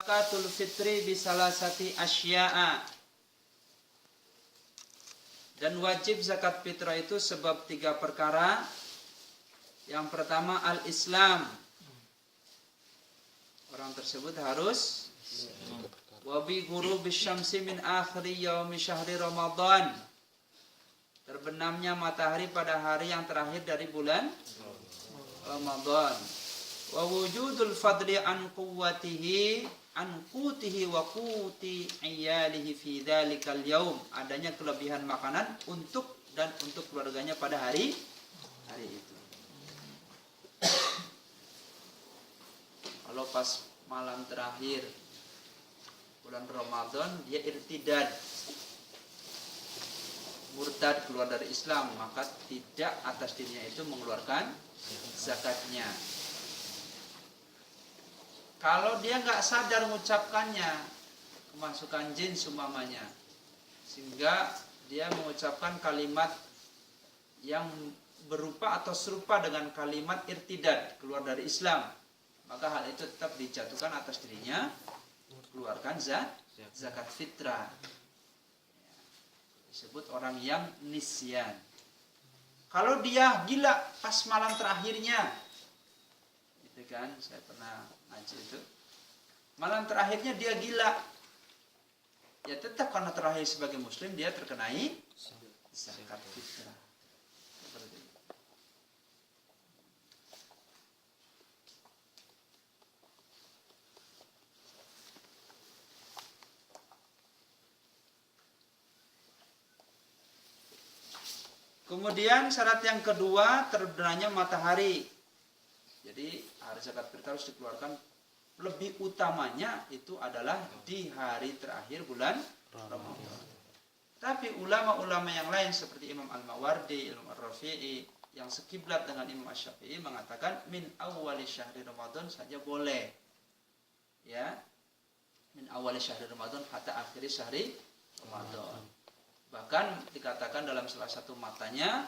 zakatul fitri bisalasati asya'a. Dan wajib zakat fitrah itu sebab 3 perkara. Yang pertama al-Islam. Orang tersebut harus wa bi ghurubi syamsi min akhiri yaumi syahri Ramadan. Terbenamnya matahari pada hari yang terakhir dari bulan Ramadan. Wa wujudul fadli an quwwatihi an qutihi wa quti iyalihi fi dzalikal yaum. Adanya kelebihan makanan untuk dan untuk keluarganya pada hari itu. Kalau pas malam terakhir bulan Ramadan dia irtidad, murtad, keluar dari Islam, maka tidak atas dirinya itu mengeluarkan zakatnya. Kalau dia nggak sadar mengucapkannya, kemasukan jin sumamanya, sehingga dia mengucapkan kalimat yang berupa atau serupa dengan kalimat irtidad, keluar dari Islam, maka hal itu tetap dijatuhkan atas dirinya, keluarkan zakat fitrah. Disebut orang yang nisyan. Kalau dia gila pas malam terakhirnya, gitu kan, saya pernah ngaji itu, malam terakhirnya dia gila, ya tetap karena terakhir sebagai muslim dia terkenai zakat fitrah. Kemudian syarat yang kedua, terbenamnya matahari. Jadi hari zakat fitrah harus dikeluarkan, lebih utamanya itu adalah di hari terakhir bulan Ramadan. Tapi ulama-ulama yang lain seperti Imam Al-Mawardi, Imam Ar-Rafi'i yang sekiblat dengan Imam Asy-Syafi'i mengatakan min awwali syahri Ramadan saja boleh. Ya. Min awwali syahri Ramadan hatta akhiri syahri Ramadan. Bahkan dikatakan dalam salah satu matanya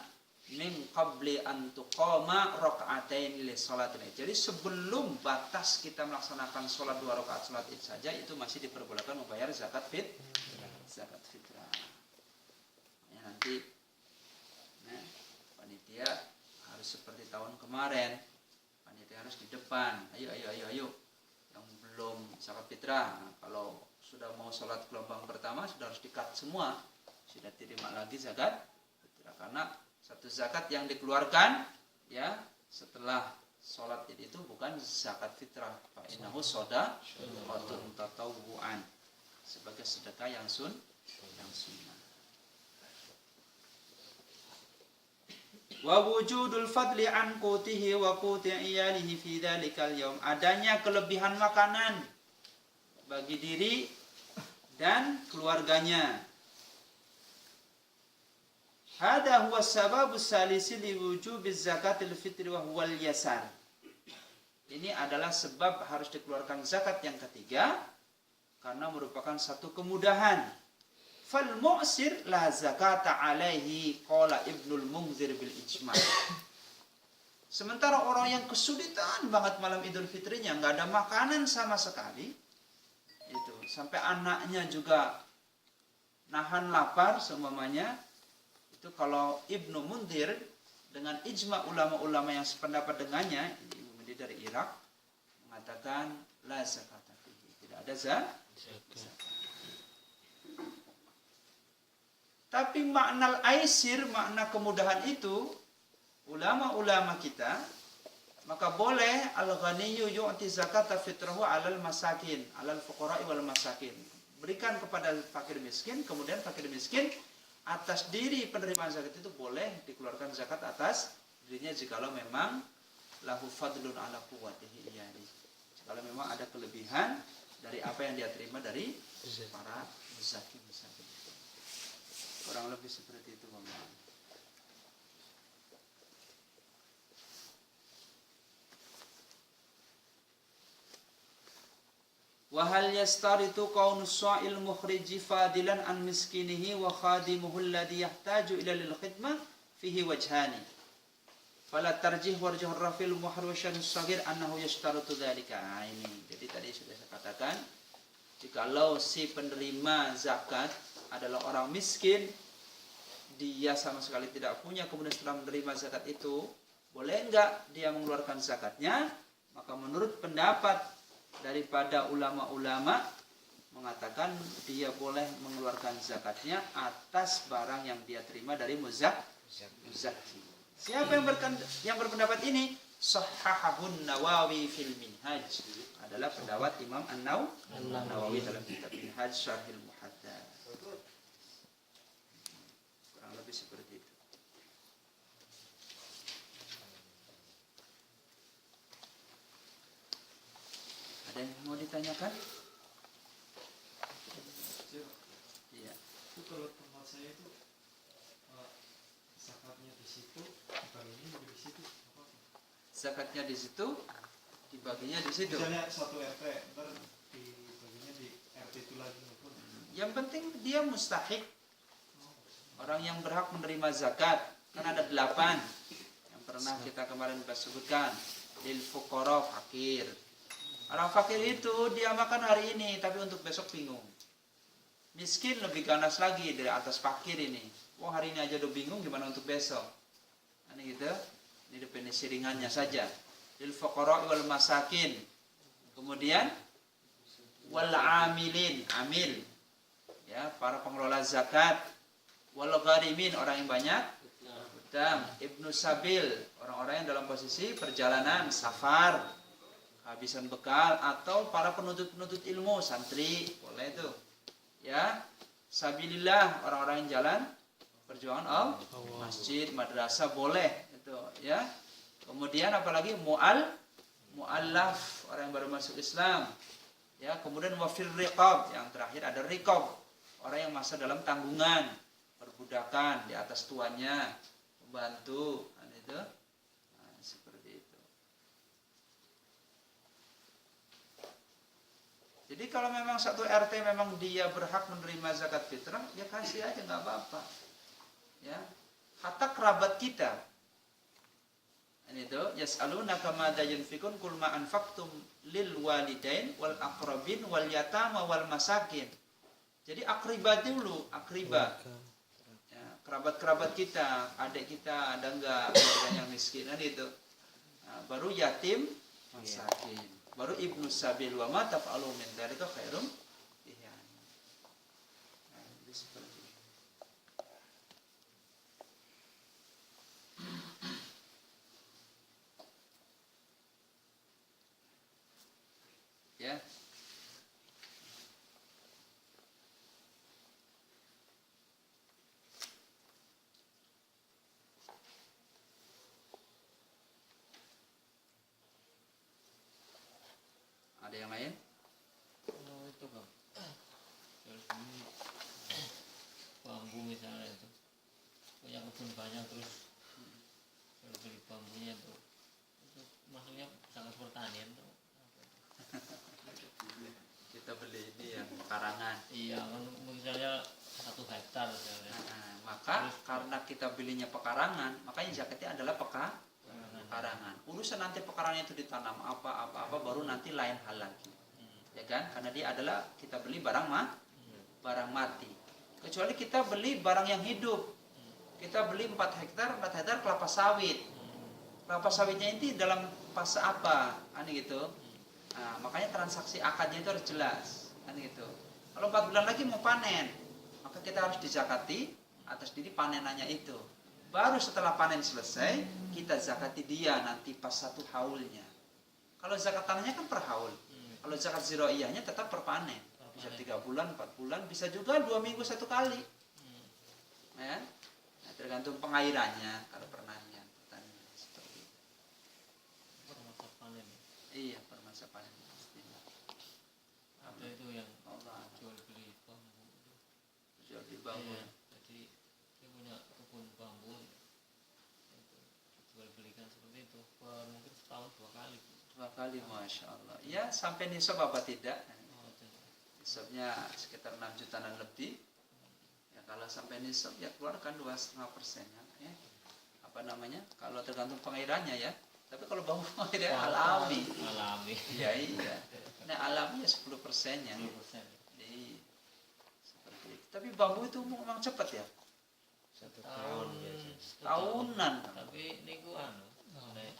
min qabli an tuqama raka'atain li sholatil Id. Jadi sebelum batas kita melaksanakan sholat 2 rakaat sholat Id saja itu masih diperbolehkan membayar zakat fitrah. Ya, nanti panitia harus seperti tahun kemarin. Panitia harus di depan. Ayo. Yang belum zakat fitrah, nah, kalau sudah mau sholat gelombang pertama sudah harus di-cut semua. Sudah terima lagi zakat fitrah, karena satu zakat yang dikeluarkan ya setelah sholat itu bukan zakat fitrah, fa innahu shadaqatun tatawwu'an, sebagai sedekah yang sunnah. Wa wujudul fadli an qutihi wa quti iyalihi fi dzalikal yaum. Adanya kelebihan makanan bagi diri dan keluarganya. Hada huwa sababus salisi li wujubiz zakatil fitri wa huwal yasar. Ini adalah sebab harus dikeluarkan zakat yang ketiga karena merupakan satu kemudahan. Fal mu'sir la zakata alaihi qala Ibnul Munzir bil ijma'. Sementara orang yang kesulitan banget malam Idul Fitrinya, enggak ada makanan sama sekali, itu sampai anaknya juga nahan lapar seumpamanya, itu kalau Ibnu Munzir dengan ijma ulama-ulama yang sependapat dengannya, ini dari Irak, mengatakan la zakata fihi, tidak ada zakat. Tapi makna al-aisir, makna kemudahan itu, ulama-ulama kita, maka boleh al-ghaniyyu yu'ti zakata fitrahu 'alal masakin, 'alal fuqara'i wal masakin. Berikan kepada fakir miskin, kemudian fakir miskin atas diri penerimaan zakat itu boleh dikeluarkan zakat atas dirinya jikalau memang lahu fadlun ala quwwatihi iyali. Jikalau memang ada kelebihan dari apa yang dia terima dari para miskin. Kurang lebih seperti itu, Bapak. Wa hal yastaritu kaunus sha'il mukhriji fadilan an miskinihi wa khadimuhu alladhi yahtaju ila lil khidmah fihi wajhani. Fala tarjih warjuh rafil muharrashan sagir annahu yastaritu dzalika. Ini. Jadi tadi sudah saya katakan Jikalau si penerima zakat adalah orang miskin, dia sama sekali tidak punya, kemudian setelah menerima zakat itu, boleh enggak dia mengeluarkan zakatnya? Maka menurut pendapat daripada ulama-ulama mengatakan dia boleh mengeluarkan zakatnya atas barang yang dia terima dari muzakki. Siapa yang berpendapat ini? Sahhahun Nawawi fil Minhaj, adalah pendapat Imam An-Nawawi dalam kitab Minhaj Syarhil Muhadzab. Kurang lebih seperti itu. Ada yang mau ditanyakan? Iya. Itu kalau tempat saya itu zakatnya di situ, dibaginya juga di situ. Apa? Zakatnya di situ, dibaginya di situ. Misalnya satu RT, ntar dibaginya di RT itu lagi. Yang penting dia mustahik, orang yang berhak menerima zakat. Kan ada 8 yang pernah kita kemarin sebutkan. Lil fuqara, fakir. Orang fakir itu dia makan hari ini, tapi untuk besok bingung. Miskin lebih ganas lagi dari atas fakir ini. Wah, hari ini aja udah bingung, gimana untuk besok? Ini gitu. Ini definisi ringannya saja. Lil fuqara wal masakin. Kemudian wal amilin, amil. Ya, para pengelola zakat. Wal gharimin, orang yang banyak utang. Ibnu sabil, orang-orang yang dalam posisi perjalanan, safar, kehabisan bekal, atau para penuntut ilmu, santri, boleh itu. Ya, sabilillah, orang-orang yang jalan perjuangan masjid, madrasah, boleh itu, ya. Kemudian apalagi muallaf, orang yang baru masuk Islam. Ya, kemudian wafir riqab, yang terakhir ada riqab, orang yang masih dalam tanggungan, perbudakan di atas tuannya, pembantu, itu. Nah, seperti itu. Jadi kalau memang satu RT memang dia berhak menerima zakat fitrah, ya kasih aja, nggak apa-apa. Ya, hatta kerabat kita. Ini itu, yas'alunaka madza yunfikun qul ma anfaqtum lil walidain wal aqrabin wal yatama wal masakin. Jadi akribat dulu, akribat. Ya, kerabat-kerabat kita, adik kita ada enggak keluarga yang miskin, itu. Nah, baru yatim, masakin. Baru ibnu sabil, wa ma taf'alu min dzalika khairum. Nah, jadi seperti itu. Ya. Ada yang lain? Oh, itu Bang. Kalau bambu misalnya itu punya kebun banyak, terus kalau beli bambunya tuh itu maksudnya sangat pertanian tuh. Kita beli ini yang pekarangan. Iya, misalnya 1 hektar misalnya. Nah, maka karena kita belinya pekarangan, makanya zakatnya adalah pekarangan. Urusan nanti pekarangan itu ditanam apa baru nanti lain hal lagi. Ya kan? Karena dia adalah kita beli barang mati. Kecuali kita beli barang yang hidup. Kita beli 4 hektar kelapa sawit. Kelapa sawitnya ini dalam fase apa? Gitu. Nah, makanya transaksi akadnya itu harus jelas. Gitu. Kalau 4 bulan lagi mau panen, maka kita harus dizakati atas diri panenannya itu. Baru setelah panen selesai, kita zakati dia nanti pas 1 haulnya. Kalau zakat tanahnya kan per haul. Kalau zakat ziroiyahnya tetap per panen. Bisa 3 bulan, 4 bulan, bisa juga 2 minggu 1 kali. Ya? Nah, tergantung pengairannya, kalau pertanian. Seperti itu. Per masa panen. Iya, per masa panen. Ada itu yang Allah. jual beli bambu. Jual beli bambu. Iya, jadi dia punya kebun bambu. Itu jual belikan seperti itu per mungkin setahun 2 kali. 2 kali, masya Allah. Ya, sampai nisab apa tidak? Nisabnya sekitar 6 jutaan lebih. Ya, kalau sampai nisab ya keluarkan 2,5%. Ya. Apa namanya? Kalau tergantung pengairannya ya. Tapi kalau bambu akhirnya alami. Alami. Iya. Nah, alami ya 10%-nya. 10%. Tapi bambu itu memang cepat ya. 1 tahun biasanya. Tahunan. Tapi niku nek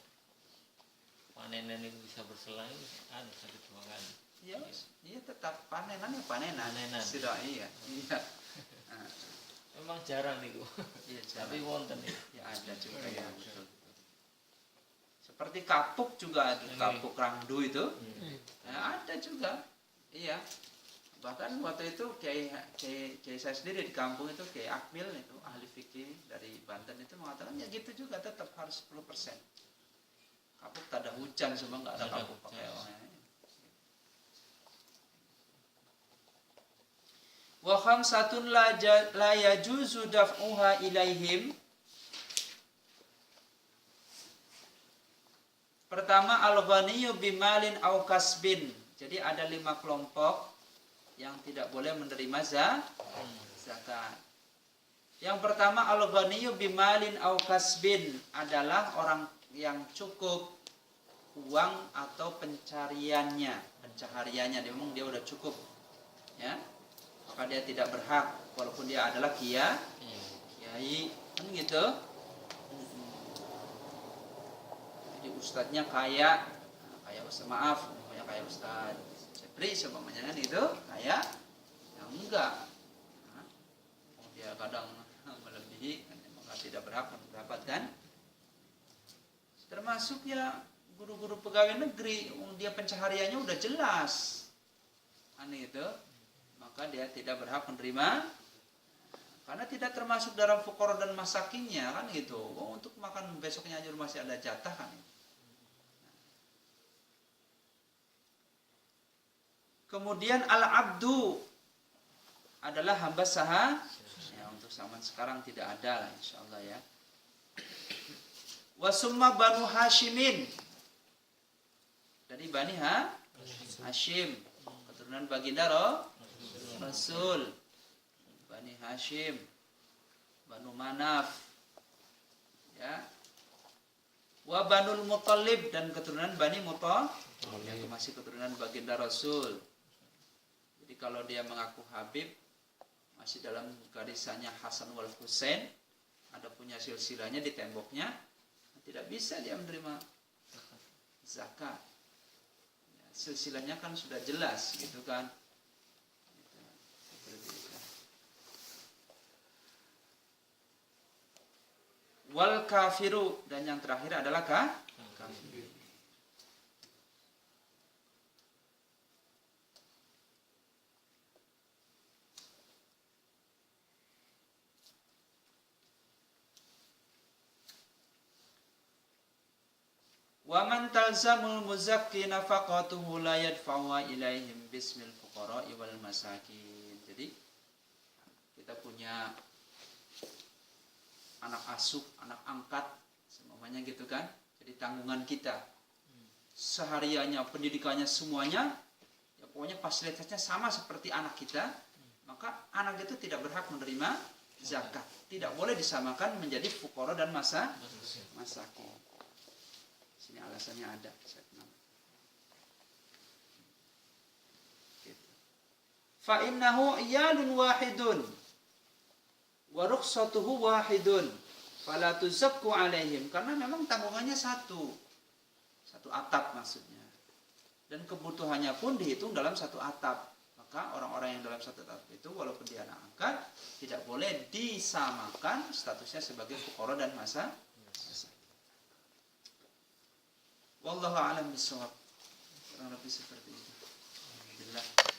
panenan niku bisa berselang satu 2 kali. Ya, iya tetap panenan ya panenan. Panenan. Sudah iya. Iya. Nah, Memang jarang niku. iya Tapi jarang. wonten niku. Ya ada juga ya betul. Seperti kapuk juga ada, kapuk rangdu itu. Ya, ada juga. Iya. Bahkan waktu itu kiai saya sendiri di kampung itu Kiai Akmil itu ahli fikih dari Banten itu mengatakan ya gitu juga tetap harus 10%. Kapuk tak ada hujan semua nggak ada Nggak ada kapuk pakai hujan. orangnya. Wa khamsatun la yajuzu daf'uha ilaihim. Pertama al-ghaniyyu bimalin aw kasbin. Jadi ada 5 kelompok yang tidak boleh menerima zakat. Yang pertama al-ghaniyyu bimalin aw kasbin adalah orang yang cukup uang atau pencahariannya, dia memang dia udah cukup. Ya. Maka dia tidak berhak walaupun dia adalah kiai kan gitu. Jadi ustadznya kaya ustadz, maaf namanya kaya ustadz Jepri semuanya kan itu kaya ya enggak. Nah, dia kadang melebihi maka tidak berhak mendapatkan. Termasuk ya guru-guru pegawai negeri, dia pencahariannya udah jelas kan itu, maka dia tidak berhak menerima karena tidak termasuk dalam fuqara dan masakinnya kan gitu. Untuk makan besoknya aja masih ada jatah kan. Kemudian al-abdu adalah hamba saha. Ya, untuk zaman sekarang tidak ada lah insyaallah ya. Wasumma banu Hashimin. Dari Bani Hashim, keturunan baginda Rasul. Bani Hashim, Banu Manaf. Ya. Wa Banul Muttalib dan keturunan Bani Muttalib yang masih keturunan baginda Rasul. Jadi kalau dia mengaku Habib masih dalam garisannya Hasan wal Husain, ada punya silsilahnya di temboknya, tidak bisa dia menerima zakat. Ya, silsilahnya kan sudah jelas gitu kan. Wal kafiru dan yang terakhir adalah kafir. Wa man talzamul muzakki nafaqatuhu la yadfa'u ilaihim bismil fuqara'i wal masakin. Jadi kita punya anak asuh, anak angkat semuanya gitu kan. Jadi tanggungan kita sehariannya, pendidikannya semuanya ya pokoknya fasilitasnya sama seperti anak kita, maka anak itu tidak berhak menerima zakat. Tidak boleh disamakan menjadi fuqara dan masakin. Sini alasannya ada. Fa innahu iyalun wahidun wa rukhsatuhu wahidun fala tuzakku alaihim, karena memang tanggungannya satu atap maksudnya, dan kebutuhannya pun dihitung dalam satu atap. Maka orang-orang yang dalam satu atap itu walaupun dia anak angkat tidak boleh disamakan statusnya sebagai fuqara dan masakin. Wallahu a'lam bishawab. Kurang lebih seperti itu. Alhamdulillah.